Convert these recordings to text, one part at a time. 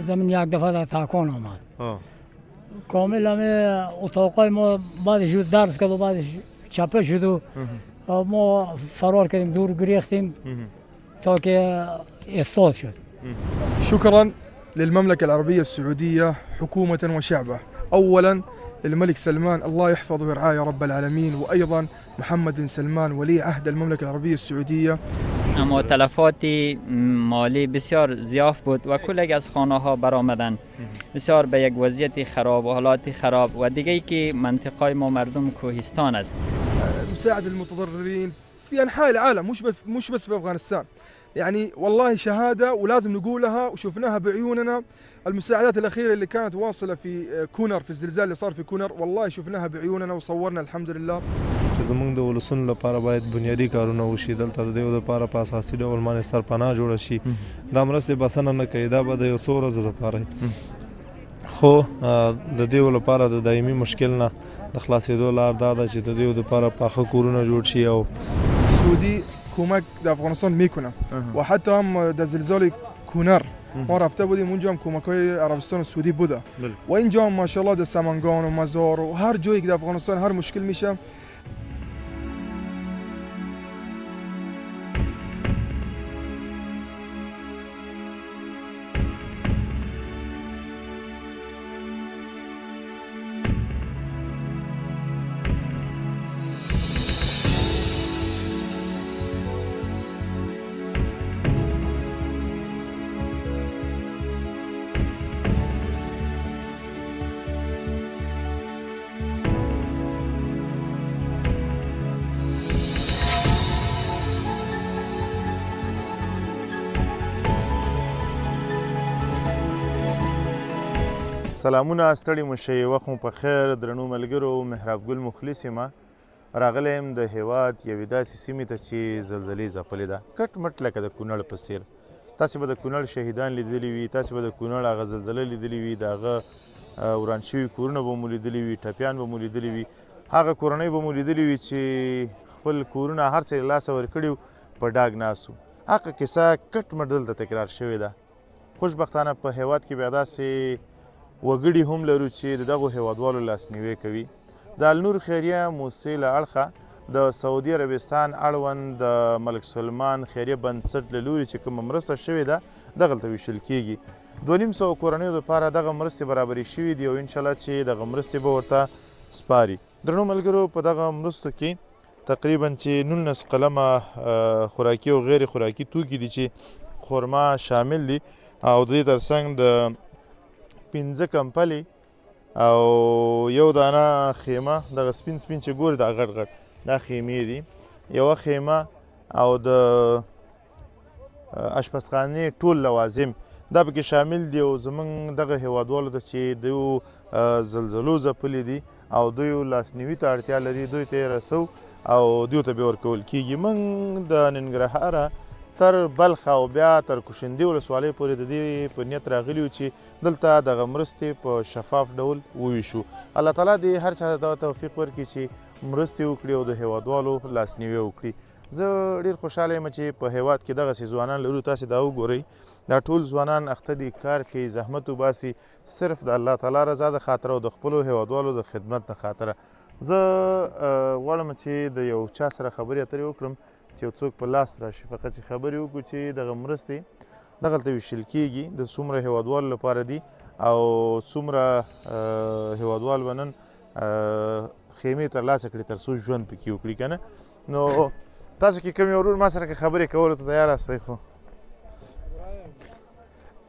زمین یک دفعه در تاکان آمد کامل همه اتاقای ما بعدش درس کرد و بعدش چپه شد و ما فرار کردیم دور گریختیم تا که اصلاح شد. شكرا للمملكة العربية السعودية حكومة وشعبه. أولا للملك سلمان الله يحفظه ويرعاه يا رب العالمين، وأيضا محمد بن سلمان ولي عهد المملكة العربية السعودية. اما تلفات مالی بسیار زیاف بود و کل از خانه ها برآمدن بسیار به یک وضعیت خراب و حالات خراب و دیگه ای که منطقه ما مردم کوهستان است. مساعدة المتضررين في أنحاء العالم مش بس في أفغانستان. يعني والله شهادة ولازم نقولها وشفناها بعيوننا. المساعدات الأخيرة اللي كانت واصلة في كونر في الزلزال اللي صار في كونر والله شفناها بعيوننا وصورنا الحمد لله. زمونږ د ولسونو لپاره باید بنیادي کارونه وشي، دلته د دې لپاره په اساسي ډول باندې سرپناه جوړه شي. دا مرستې بسنه نه کوي، دا به د یو څو ورځو لپاره خو د دې لپاره د دایمي مشکل نه د خلاصېدو لار دا ده چې د دې لپاره پاخه کورونه جوړ شي. او سعودی کمک در افغانستان میکنه و حتی هم در زلزال کونر ما رفته بودیم اونجا هم کمک‌های عربستان و سعودی بوده و اینجا هم ماشاءالله در سمنگان و مزار و هر جایی که در افغانستان هر مشکل میشه سلامونه ستړي مو شئ، وخت مو په خیر درنو ملګرو. محراب ګل مخلص یم، راغلی یم د هیواد یوې داسې سیمې ته چې زلزلې ځپلې ده کټ مټ لکه د کونړ په څېر. تاسې به د کونړ شهیدان لیدلي وي، تاسې به د کونړ هغه زلزله لیدلي وي، د هغه وران شوي کورونه به مو لیدلي وي، ټپیان به مو لیدلي وي، هغه کورنۍ به مو لیدلي وي چې خپل کورونه هر څه له لاسه ورکړي په ډاګ ناست وو. هغه کیسه کټ مټ دلته تکرار شوې ده. خوشبختانه په هیواد کې بیا داسې وګړي هم لرو چې د دغو هیوادوالو لاسنیوی کوي. د النور خیریه موسسې له اړخه د سعودي عربستان اړوند د ملک سلمان خیریه بنسټ له لوري چې کومه مرسته شوې ده دغلته ویشل کیږي. 2500 کورنیو لپاره دغه مرستې برابرې شوي دي او انشاءالله چې دغه مرستې به ورته سپاري. درنو ملګرو په دغه مرستو کې تقریبا چې 19 قلمه خوراکي او غیر خوراکي توکي دي چې خرما شامل دي او د دې ترڅنګ د 15 کمپلې او یو دانه خیمه، دغه سپین سپین چې ګوري دا غټ غټ دا خیمې دي، یوه خیمه او د اشپزخانې ټول لوازم دا پکې شامل دي. او زموږ دغه هیوادوالو ته چې دوی زلزلو ځپلي دي او دوی لاسنیوي ته اړتیا لري دوی ته یې رسو او دوی ته بیا ورکول کیږي. موږ د ننګرهاره تر بلخ او بیا تر کوشندې ولسوالۍ پورې د دې په نیت راغلي وو چې دلته دغه مرستې په شفاف ډول وویشو. الله تعالی دې هر چا ته توفیق ورکړي چې مرستې وکړي او د هیوادوالو لاسنیوی وکړي. زه ډېر خوشحاله یم چې په هیواد کې دغسې ځوانان لرو. تاسې دا وګورئ دا ټول ځوانان اخته دي، کار کوي، زحمت وباسي صرف د الله تعالی رضا د خاطره او د خپلو هیوادوالو د خدمت د خاطره. زه غواړم چې د یو چا سره خبرې اترې وکړم چې یو څوک په لاس راشي، فقط چې خبرې وکړو چې دغه مرستې دغلته ویشل کیږي د څومره هیوادوالو لپاره دي او څومره هیوادوال به نن خیمې ترلاسه کړي تر څو ژوند پکې وکړي که نه. نو تاسو کې کوم یو ورور ما سره که خبرې کولو ته تیار هستئ؟ خو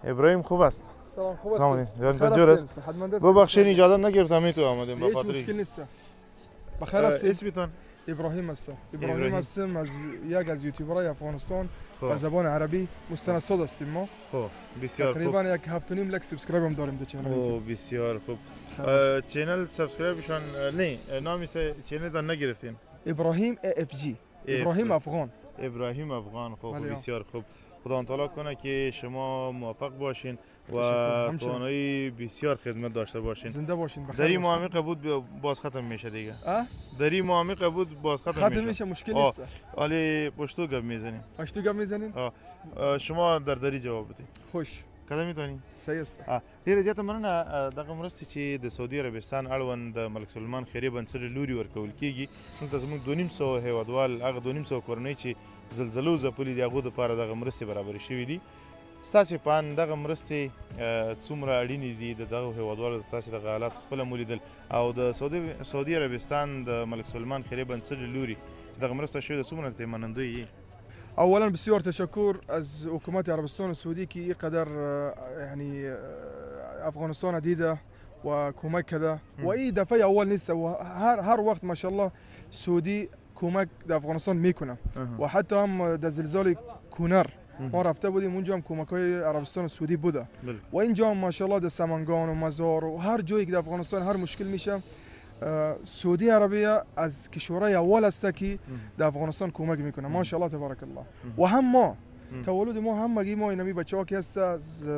ابراهیم خوب است؟ سلام، خوب است؟ جانتان جور است؟ ببخشید اجازه نگرفتم این تو آمدیم هیچ مشکل نیست. بخیر هستید؟ اسمتون؟ ابراهیم هستم. ابراهیم هستم از یک از یوتیوبرهای افغانستان به زبان عربی مستند هستیم ما. خب بسیار خوب. تقریبا 1.5 لک سابسکرایب هم داریم در چنل. او بسیار خوب. چنل سابسکرایبشون نه نامی چنل دان نگرفتین؟ ابراهیم AFG. ابراهیم افغان. ابراهیم افغان. خب بسیار خوب. خدا تعالی کنه که شما موفق باشین و توانایی بسیار خدمت داشته باشین. زنده باشین. دری معامقه بود باز ختم میشه دیگه. دری معامقه بود باز ختم میشه. مشکل نیست. ولی پشتو گپ میزنیم. پشتو گپ میزنین؟ شما در دری جواب بدید. خوش. که میتونی صحیح است. ډېره زیاته مننه. دغه مرستې چې د سعودي عربستان اړوند د ملک سلمان خیریه بنسټ له لوري ورکول کېږي، دلته زموږ 2500 هیوادوال هغه 2500 کورنۍ چې زلزلو ځپلي دي هغو دپاره دغه مرستې برابرې شوي دي. ستاسې په اند دغه مرستې څومره اړینې دي د دغو هیوادوالو تاسې دغه حالات خپله مولیدل او د سعودي عربستان د ملک سلمان خیریه بنسټ له لوري چې دغه مرسته شوې ده څومره ته منندوی یې؟ اولا بسیار تشکر از حکومت عربستان سعودی که اینقدر یعنی افغانستان دیده و کمک کرده و این دفعه اول نیست و هر وقت ماشاءالله سعودی کمک در افغانستان میکنه و حتی هم در زلزال کونر ما رفته بودیم اونجا هم کمک های عربستان سعودی بوده و اینجا هم ماشاءالله در سمنگان و مزار و هر جایی که در افغانستان هر مشکل میشه سعودی عربیه از کشورهای اول است که در افغانستان کمک میکنه ماشاءالله تبارک الله و هم ما تولد ما همگی ما اینمی بچه‌ها که هست از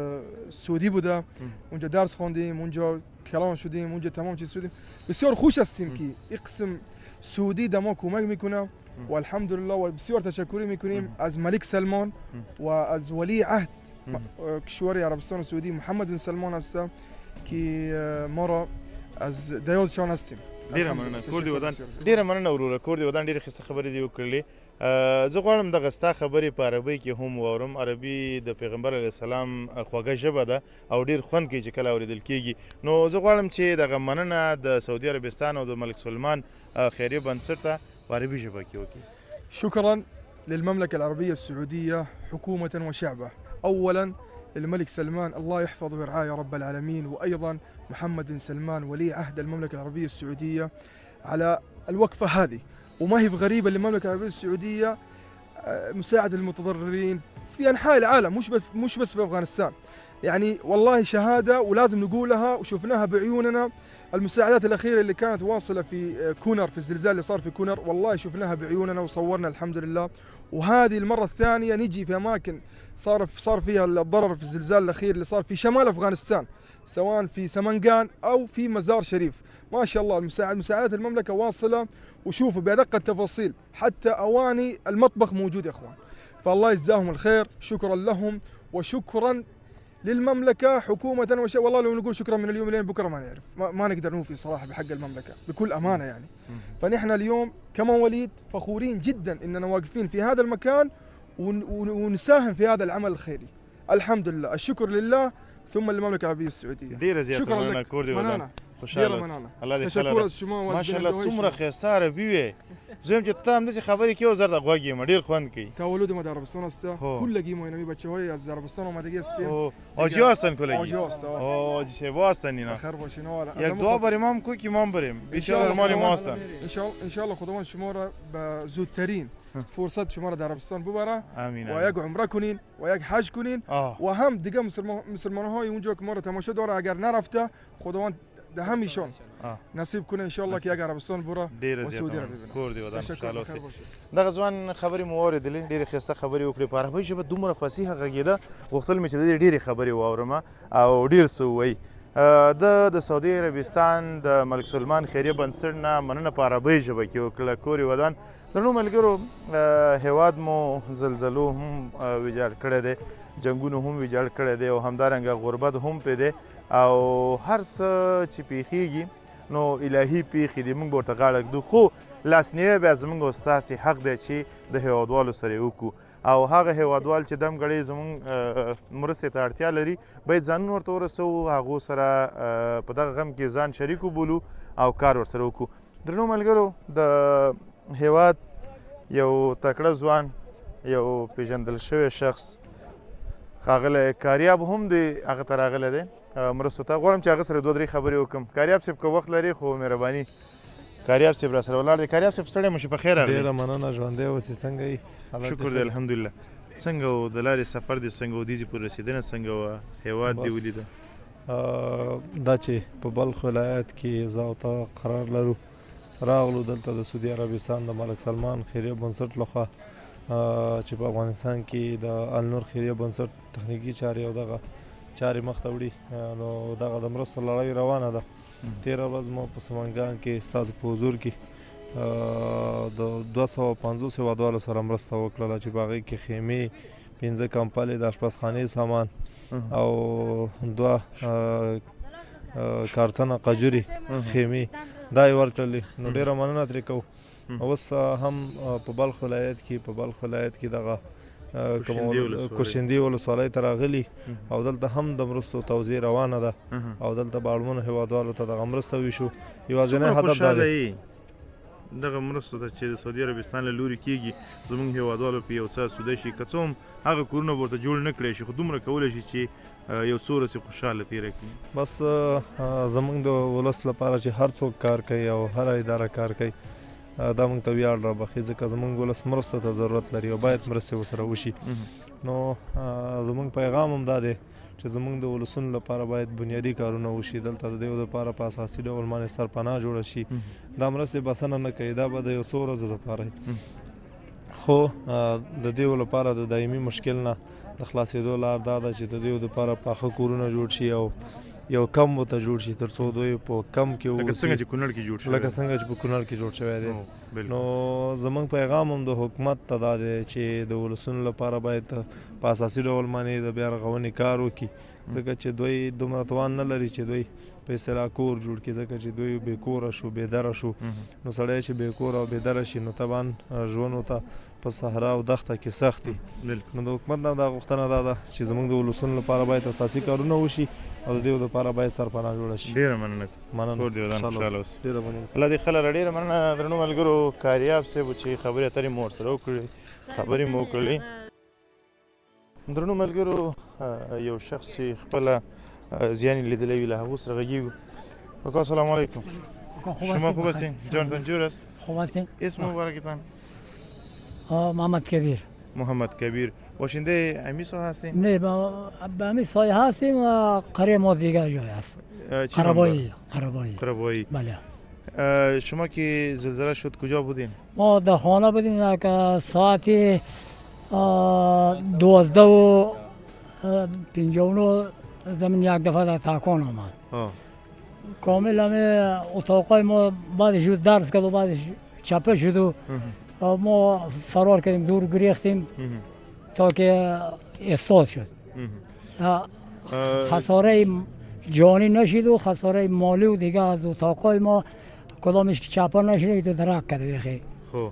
سعودی بوده اونجا درس خوندیم اونجا کلام شدیم اونجا تمام چیز شدیم بسیار خوش هستیم که این قسم سعودی در ما کمک میکنه و الحمدلله و بسیار تشکری میکنیم از ملک سلمان و از ولی عهد کشور عربستان سعودی محمد بن سلمان هست که ما را از دیادشان هستیم. ډیره مننه کور دی ودان. ډیره مننه وروره کور دی ودان. ډیره ښه خبرې دې وکړلې. زه غواړم دغه ستا خبرې په عربۍ کې هم واورم. عربي د پیغمبر علیه السلام خوږه ژبه ده او ډیر خوند کوي چې کله اورېدل کېږي. نو زه غواړم چې دغه مننه د سعودي عربستان او د ملک سلمان خیریه بنسټ ته په عربي ژبه کې وکړي. شكرا للمملكة العربية السعودية حكومة وشعبه. أولا الملك سلمان الله يحفظه ويرعاه يا رب العالمين، وأيضا محمد بن سلمان ولي عهد المملكة العربية السعودية على الوقفة هذه، وما هي بغريبة للمملكة العربية السعودية مساعدة المتضررين في أنحاء العالم مش بس في أفغانستان. يعني والله شهادة ولازم نقولها وشفناها بعيوننا. المساعدات الأخيرة اللي كانت واصلة في كونر في الزلزال اللي صار في كونر والله شفناها بعيوننا وصورنا الحمد لله. وهذه المرة الثانية نجي في أماكن صار فيها الضرر في الزلزال الأخير اللي صار في شمال أفغانستان سواء في سمنجان أو في مزار شريف. ما شاء الله مساعدات المملكة واصلة وشوفوا بأدق التفاصيل حتى أواني المطبخ موجود يا أخوان. فالله يجزاهم الخير. شكرا لهم وشكرا للمملكة حكومة والله لو نقول شكرا من اليوم لين بكرة ما نعرف ما نقدر نوفي صراحة بحق المملكة بكل أمانة يعني. فنحن اليوم كمواليد فخورين جدا إننا واقفين في هذا المكان ونساهم في هذا العمل الخيري. الحمد لله الشكر لله ثم للمملكة العربية السعودية. شكرا لك منانا. الله دې تشکر ماشاءالله څومره ښایسته عربي وي. زه هم چې ته همداسې خبرې کوې زر د غوږ یم ډېر خوند کوي. تولد ما در عربستان است. کلگی ما اینمی بچه‌های از عربستان آمدگی هستیم. آجی هستن کلگی. آجی هست. آجی شیوا هستن اینا. بخیر باشین آلا. یک دعا بریم هم کوی که ما بریم. بیشتر مال ما هستن. ان شاء الله خداوند شما را به زودترین فرصت شما را در عربستان ببره و یک عمره کنین و یک حج کنین و هم دیگه مسلمان‌های اونجا که ما را تماشا داره اگر نرفته خداوند ده همیشون نصیب کنه ان شاء الله که اگر عربستان بره و سعودی را ببینه. کور دی ودان خوشاله اوسئ. دغه ځوان خبرې مو واورېدلې ډېرې ښایسته خبرې وکړې په عربۍ ژبه دومره فصیحه غږېده غوښتل مې چې د دې ډېرې خبرې واورم او ډېر څه ووایي. د سعودي عربستان د ملک سلمان خیریه بنسټ نه مننه په عربۍ ژبه کې وکړه. کور ودان درنو ملګرو هیواد مو زلزلو هم ویجاړ کړی دی جنګونو هم ویجاړ کړی دی او همدارنګه غربت هم پې دی او هر څه چې پیښیږي نو الهي پیښې دي موږ به ورته غاړه ږدو خو لاسنیوی بیا زموږ او ستاسې حق دی چې د هیوادوالو سره یې وکړو او هغه هیوادوال چې دم ګړی زموږ مرستې ته اړتیا لري باید ځانونه ورته ورسوو هغو سره په دغه غم کې ځان شریک وبولو او کار ورسره وکړو. درنو ملګرو د هیواد یو تکړه ځوان یو پیژندل شوی شخص ښاغلی کاریاب هم دی هغه ته راغلی دی مرستو ته غواړم چې هغه سره دوه درې خبرې وکړم. کاریاب صاحب که وخت لري خو مهرباني کاریاب صاحب را سره ولاړ دی. کاریاب صاحب ستړی مو شي په خیر راغلی. ډېره مننه ژوندی اوسې څنګه یې؟ شکر دی الحمدلله. څنګه و د لارې سفر دی څنګه و دیزې پورې رسېدنه څنګه وه هیواد دې ولیده؟ دا چې په بلخ ولایت کې زه او ته قرار لرو راغلو دلته د سعودي عربستان د ملک سلمان خیریه بنسټ لخوا چې په افغانستان کې د النور خیریه بنسټ تخنیکي چارې او دغه چارې مخته وړي نو دغه د مرستو لړۍ روانه ده. تېره ورځ مو په سمنګان کې ستاسو په حضور کې د 250 هیوادوالو سره مرسته وکړله چې په هغې کې خیمې 5 کمپلې د اشپزخانې سامان او 2 کارتنه قجوري خیمې دا یې ورکړلې. نو ډېره مننه ترې کوو. اوس هم په بلخ ولایت کې دغه کوشندي ولسوالۍ ته راغلي او دلته هم د مرستو توزیع روانه ده او دلته به اړمنو هیوادوالو ته دغه مرسته ویشو. یوازینی هدف دا دی دغه مرستو ته چې د سعودي عربستان له لوري کېږي زموږ هیوادوالو په یو څه سوده شي، که څه هم هغه کورونه به ورته جوړ نه کړی شي، خو دومره کولی شي چې یو څو ورځې خوشحاله تېره کړي. بس زموږ د ولس لپاره چې هر څوک کار کوي او هره اداره کار کوي دا موږ ته ویاړ رابخي، ځکه زموږ ولس مرستو ته ضرورت لري او باید مرستې ورسره وشي. نو زموږ پیغام هم دا دی چې زموږ د ولسونو لپاره باید بنیادي کارونه وشي. دلته د دې لپاره په اساسي ډول باندې سرپناه جوړه شي. دا مرستې بسنه نه کوي، دا به د یو څو ورځو لپاره خو د دې لپاره د دایمي مشکل نه د خلاصېدو لار دا ده چې د دې لپاره پاخه کورونه جوړ شي او یو کم ورته جوړ شي تر څو دوی په کم کې لکه څنګه چې کونړ کې جوړ شوی دی. نو زموږ پیغام هم د حکومت ته دا دی چې د ولسونو لپاره باید په اساسي ډول باندې د بیا رغونې کار وکړي، ځکه چې دوی دومره توان نه لري چې دوی په اصطلاح کور جوړ کړي، ځکه چې دوی بې کوره شو بې دره شو. نو سړی چې بې کوره او بې دره شي نو طبعا ژوند ورته په صحرا او دښته کې سخت وي. نو د حکومت نه دا غوښتنه دا ده چې زموږ د ولسونو لپاره باید اساسي کارونه وشي او د دې لپاره باید سرپناه جوړه شي. ډېره مننه کور دې ودان خوشحاله اوسې. الله دې ښه لره. ډېره مننه درنو ملګرو کاریاب صاحب چې خبرې اترې مو ورسره وکړې، خبرې مو وکړلې. درنو ملګرو یو شخص چې خپله زیان یې لیدلی وي له هغو سره غږېږو. کاکا سلام علیکم. شما خوب هستین؟ جانتان جور است؟ خوب هستین. اسم مبارکتان؟ محمد کبیر. باشنده امی سایه هستین؟ نه به امی سایه هستیم و قریه ما دیگر جای هست. قربایی. بله. شما که زلزله شد کجا بودین؟ ما در خانه بودیم که ساعت 12:59 زمین یک دفعه در تکان آمد. کامل همه اتاقای ما بعدش درس کرد و بعدش چپه شد و ما فرار کردیم، دور گریختیم تا که احساس شد. خساره جانی نشید و خساره مالی و دیگه از اتاقای ما کدامش که چپه نشید تو درک کرده بخی. خب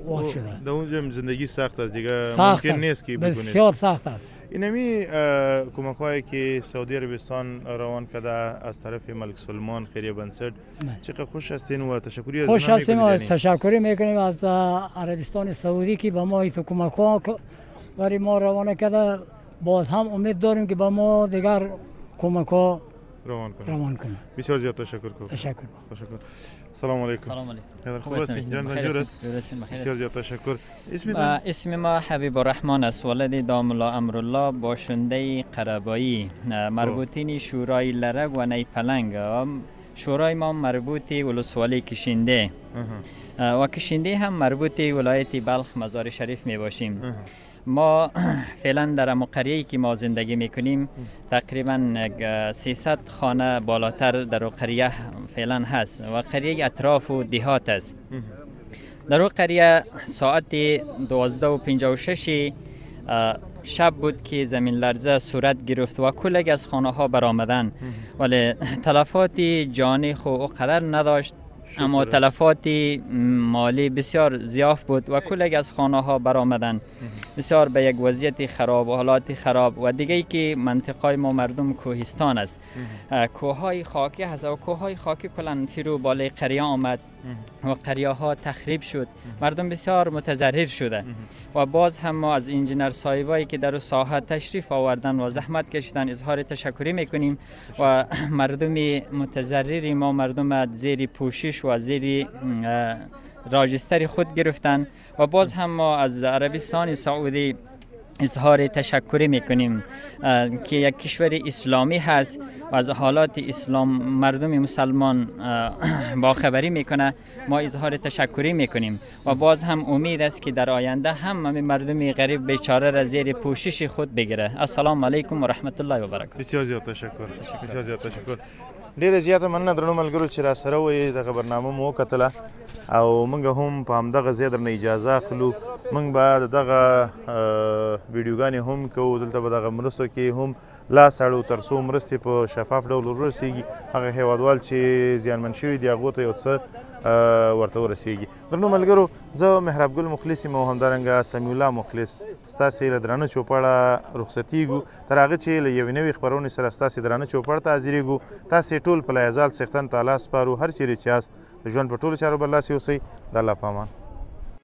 واس شده. در اونجا زندگی سخت است دیگه، ممکن نیست که بکنید. بسیار سخت است. اینمی کمک هایی که سعودی عربستان روان کرده از طرف ملک سلمان خیریه بنسد، چقدر خوش هستین و تشکری از خوش هستیم و تشکری میکنیم از عربستان سعودی که به ما این کمک ها برای ما روانه کرده. باز هم امید داریم که به ما دیگر کمک ها روان کنه. بسیار زیاد تشکر. سلام علیکم. سلام علیکم. خوب هستین؟ جان منجور است؟ بسیار زیاد تشکر. اسم ما حبیب الرحمن است، ولد داملا امرالله، باشنده قربایی، مربوطین شورای لرگ و نیپلنگ. شورای ما مربوط ولسوالی کشنده و کشنده هم مربوط ولایت بلخ مزار شریف می باشیم. ما فعلا در قریه‌ای که ما زندگی میکنیم تقریبا 300 خانه بالاتر در قریه فعلا هست و قریه اطراف و دهات است. در قریه ساعت 12:56 شب بود که زمین لرزه صورت گرفت و کلگ از خانه ها برآمدند، ولی تلفات جانی خو قدر نداشت، اما تلفات مالی بسیار زیاف بود و کلگ از خانه ها برآمدند. بسیار به یک وضعیت خراب و حالات خراب و دیگه ای که منطقه ما مردم کوهستان است، کوههای خاکی هست و کوههای خاکی کلان فرو بالای قریه آمد و قریه ها تخریب شد، مردم بسیار متضرر شده و باز هم ما از انجینر صاحبایی که در ساحه تشریف آوردن و زحمت کشیدن اظهار تشکری میکنیم و مردم متضرر ما مردم زیر پوشش و زیر راجستر خود گرفتن و باز هم ما از عربستان سعودی اظهار تشکری میکنیم که یک کشور اسلامی هست و از حالات اسلام مردم مسلمان باخبری میکنه. ما اظهار تشکری میکنیم و باز هم امید است که در آینده هم مردم غریب بیچاره را زیر پوشش خود بگیره. السلام علیکم و رحمت الله و برکاته. بسیار زیاد تشکر. ډیره زیاته مننه درنو ملګرو چې را سره وې دغه برنامه مو وکتله او موږ هم په همدغه ځای درنه اجازه اخلو موږ به د دغه ویډیوګانې هم کوو، دلته به دغه مرستو کې هم لاس اړو تر څو مرستې په شفاف ډول ورسیږي، هغه هیوادوال چې زیانمن شوي دي هغو ته یو څه ورته ورسیږي. درنو ملګرو، زه محراب ګل مخلص یم او همدارنګه سمیع الله مخلص ستاسې له درانه چوپړه رخصتیږو، تر هغه چې له یوې نوې خپرونې سره ستاسې درانه چوپړ ته حاضرېږو. تاسې ټول په لایزال څښتن ته الله سپارو، هر چیرې چې یاست د ژوند په ټولو چارو برلاسي اوسئ. د الله په امان.